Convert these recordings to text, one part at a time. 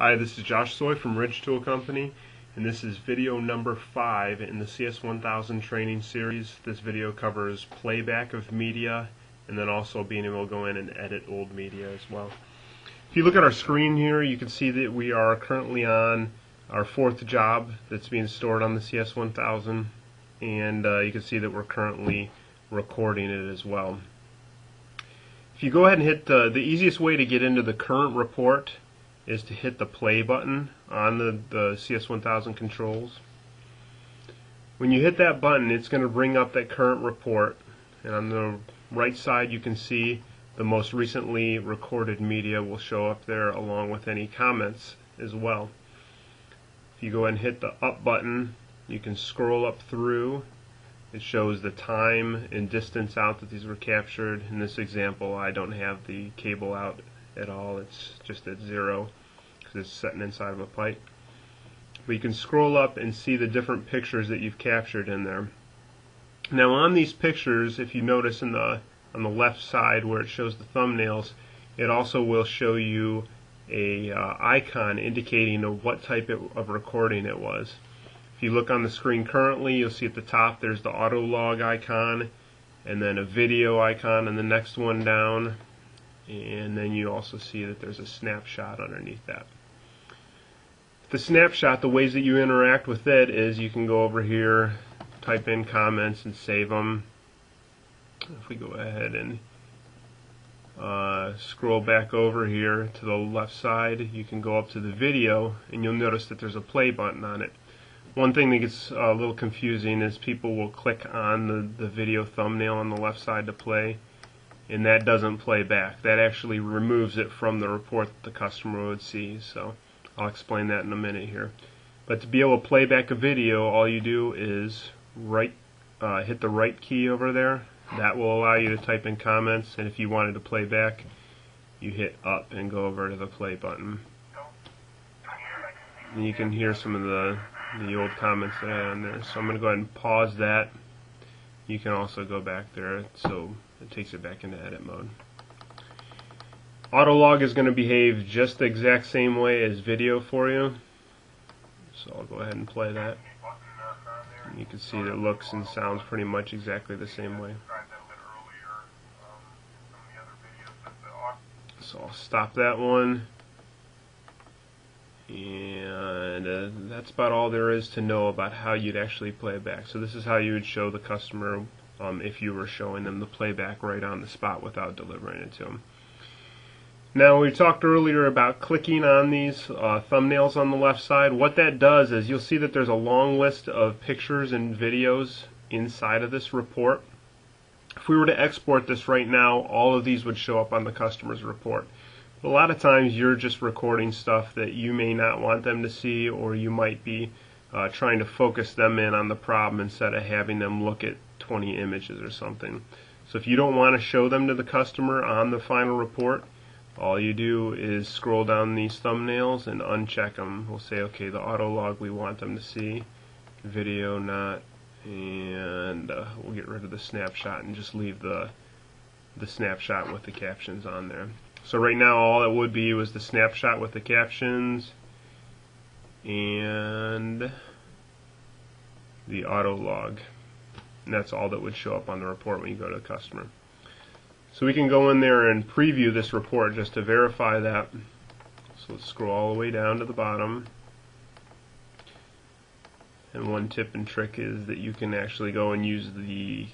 Hi, this is Josh Soy from Ridge Tool Company, and this is video number 5 in the CS1000 training series. This video covers playback of media and then also being able to go in and edit old media as well. If you look at our screen here, you can see that we are currently on our 4th job that's being stored on the CS1000, and you can see that we're currently recording it as well. If you go ahead and hit the easiest way to get into the current report is to hit the play button on the CS1000 controls. When you hit that button, it's going to bring up that current report, and on the right side you can see the most recently recorded media will show up there along with any comments as well. If you go ahead and hit the up button, you can scroll up through. It shows the time and distance out that these were captured. In this example, I don't have the cable out at all. It's just at 0 because it's sitting inside of a pipe. But you can scroll up and see the different pictures that you've captured in there. Now on these pictures, if you notice on the left side where it shows the thumbnails, it also will show you a icon indicating what type of recording it was. If you look on the screen currently, you'll see at the top there's the auto log icon and then a video icon and the next one down, and then you also see that there's a snapshot underneath that. The snapshot, the ways that you interact with it is you can go over here, type in comments and save them. If we go ahead and scroll back over here to the left side, you can go up to the video and you'll notice that there's a play button on it. One thing that gets a little confusing is people will click on the video thumbnail on the left side to play, and that doesn't play back. That actually removes it from the report that the customer would see. So I'll explain that in a minute here. But to be able to play back a video, all you do is hit the right key over there. That will allow you to type in comments, and if you wanted to play back, you hit up and go over to the play button. And you can hear some of the old comments that I had on there. So I'm going to go ahead and pause that. You can also go back there, so it takes it back into edit mode. Autolog is going to behave just the exact same way as video for you. So I'll go ahead and play that. And you can see that it looks and sounds pretty much exactly the same way. So I'll stop that one. And that's about all there is to know about how you'd actually play back. So this is how you would show the customer if you were showing them the playback right on the spot without delivering it to them. Now, we talked earlier about clicking on these thumbnails on the left side. What that does is you'll see that there's a long list of pictures and videos inside of this report. If we were to export this right now, all of these would show up on the customer's report. A lot of times you're just recording stuff that you may not want them to see, or you might be trying to focus them in on the problem instead of having them look at 20 images or something. So if you don't want to show them to the customer on the final report, all you do is scroll down these thumbnails and uncheck them. We'll say, okay, the auto log we want them to see, video not, and we'll get rid of the snapshot and just leave the snapshot with the captions on there. So right now all it would be was the snapshot with the captions and the auto log. And that's all that would show up on the report when you go to the customer. So we can go in there and preview this report just to verify that. So let's scroll all the way down to the bottom. And one tip and trick is that you can actually go and use the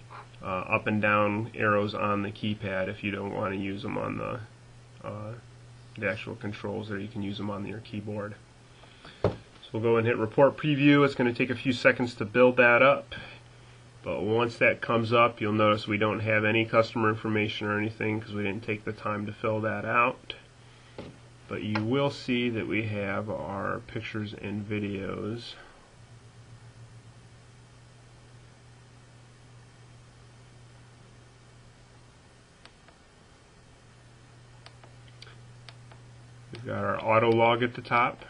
up and down arrows on the keypad if you don't want to use them on the actual controls there. You can use them on your keyboard. So we'll go and hit report preview. It's going to take a few seconds to build that up, but once that comes up, you'll notice we don't have any customer information or anything because we didn't take the time to fill that out. But you will see that we have our pictures and videos. We've got our auto log at the top.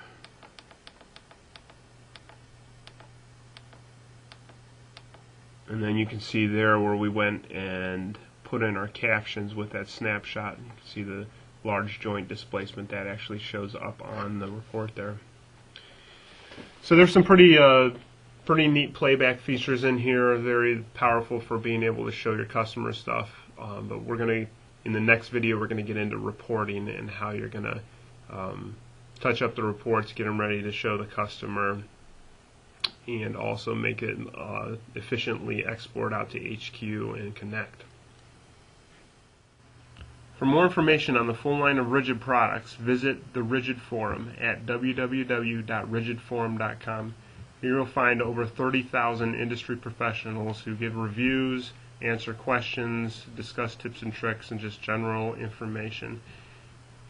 And then you can see there where we went and put in our captions with that snapshot. You can see large joint displacement that actually shows up on the report there. So there's some pretty neat playback features in here, very powerful for being able to show your customer stuff. But in the next video, we're going to get into reporting and how you're going to touch up the reports, get them ready to show the customer, and also make it efficiently export out to HQ and connect. For more information on the full line of Ridgid products, visit the Ridgid forum at www.ridgidforum.com. Here you'll find over 30,000 industry professionals who give reviews, answer questions, discuss tips and tricks, and just general information.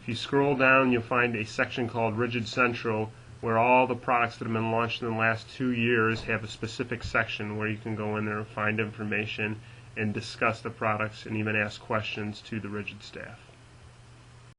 If you scroll down, you'll find a section called Ridgid Central, where all the products that have been launched in the last 2 years have a specific section where you can go in there and find information and discuss the products and even ask questions to the Ridgid staff.